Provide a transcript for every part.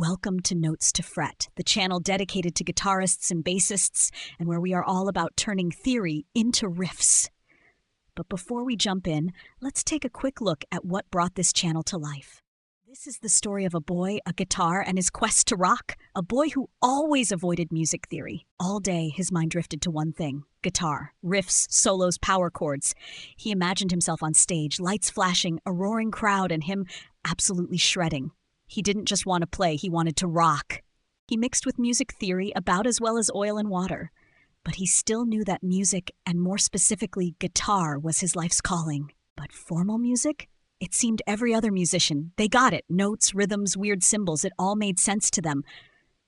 Welcome to Notes to Fret, the channel dedicated to guitarists and bassists, and where we are all about turning theory into riffs. But before we jump in, let's take a quick look at what brought this channel to life. This is the story of a boy, a guitar, and his quest to rock. A boy who always avoided music theory. All day, his mind drifted to one thing: guitar, riffs, solos, power chords. He imagined himself on stage, lights flashing, a roaring crowd, and him absolutely shredding. He didn't just want to play, he wanted to rock. He mixed with music theory about as well as oil and water. But he still knew that music, and more specifically guitar, was his life's calling. But formal music? It seemed every other musician. They got it. Notes, rhythms, weird symbols. It all made sense to them.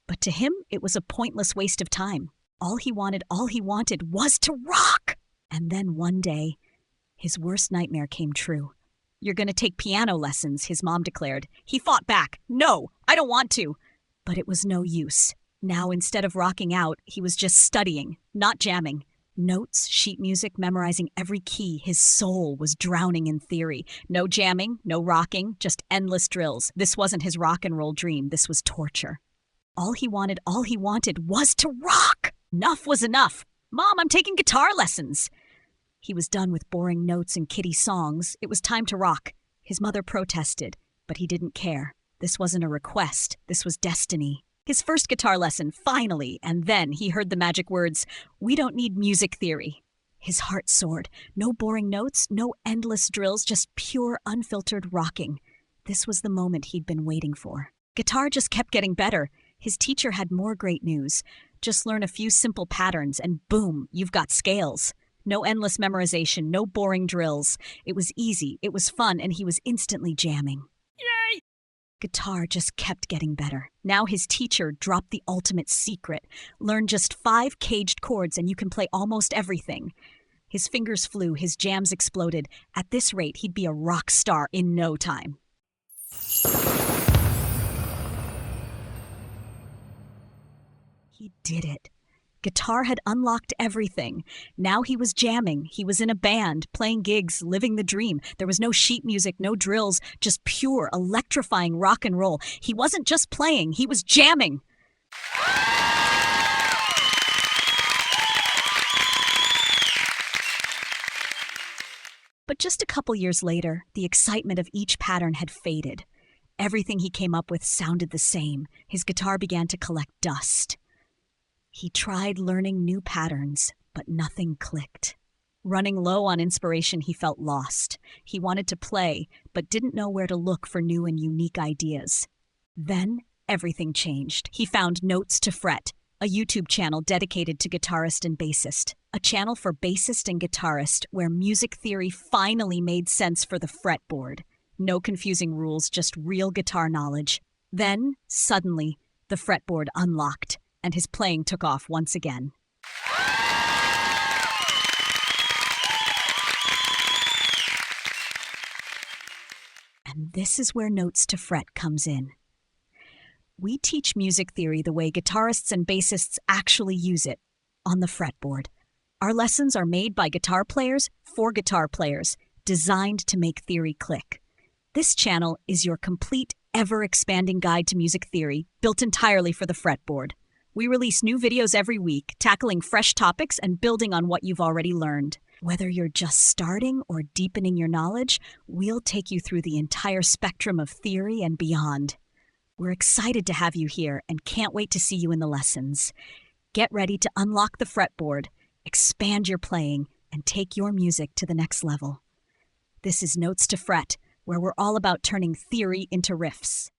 But to him, it was a pointless waste of time. All he wanted was to rock! And then one day, his worst nightmare came true. "You're going to take piano lessons," his mom declared. He fought back. "No, I don't want to." But it was no use. Now, instead of rocking out, he was just studying, not jamming. Notes, sheet music, memorizing every key. His soul was drowning in theory. No jamming, no rocking, just endless drills. This wasn't his rock and roll dream. This was torture. All he wanted was to rock! Enough was enough. "Mom, I'm taking guitar lessons." He was done with boring notes and kiddie songs. It was time to rock. His mother protested, but he didn't care. This wasn't a request. This was destiny. His first guitar lesson, finally, and then he heard the magic words, "We don't need music theory." His heart soared. No boring notes, no endless drills, just pure, unfiltered rocking. This was the moment he'd been waiting for. Guitar just kept getting better. His teacher had more great news. Just learn a few simple patterns, and boom, you've got scales. No endless memorization, no boring drills. It was easy, it was fun, and he was instantly jamming. Yay! Guitar just kept getting better. Now his teacher dropped the ultimate secret. Learn just 5 caged chords and you can play almost everything. His fingers flew, his jams exploded. At this rate, he'd be a rock star in no time. He did it. Guitar had unlocked everything. Now he was jamming. He was in a band, playing gigs, living the dream. There was no sheet music, no drills, just pure, electrifying rock and roll. He wasn't just playing, he was jamming. But just a couple years later, the excitement of each pattern had faded. Everything he came up with sounded the same. His guitar began to collect dust. He tried learning new patterns, but nothing clicked. Running low on inspiration, he felt lost. He wanted to play, but didn't know where to look for new and unique ideas. Then, everything changed. He found Notes to Fret, a YouTube channel dedicated to guitarist and bassist. A channel for bassist and guitarist where music theory finally made sense for the fretboard. No confusing rules, just real guitar knowledge. Then, suddenly, the fretboard unlocked, and his playing took off once again. And this is where Notes to Fret comes in. We teach music theory the way guitarists and bassists actually use it, on the fretboard. Our lessons are made by guitar players for guitar players, designed to make theory click. This channel is your complete, ever-expanding guide to music theory, built entirely for the fretboard. We release new videos every week, tackling fresh topics and building on what you've already learned. Whether you're just starting or deepening your knowledge, we'll take you through the entire spectrum of theory and beyond. We're excited to have you here and can't wait to see you in the lessons. Get ready to unlock the fretboard, expand your playing, and take your music to the next level. This is Notes to Fret, where we're all about turning theory into riffs.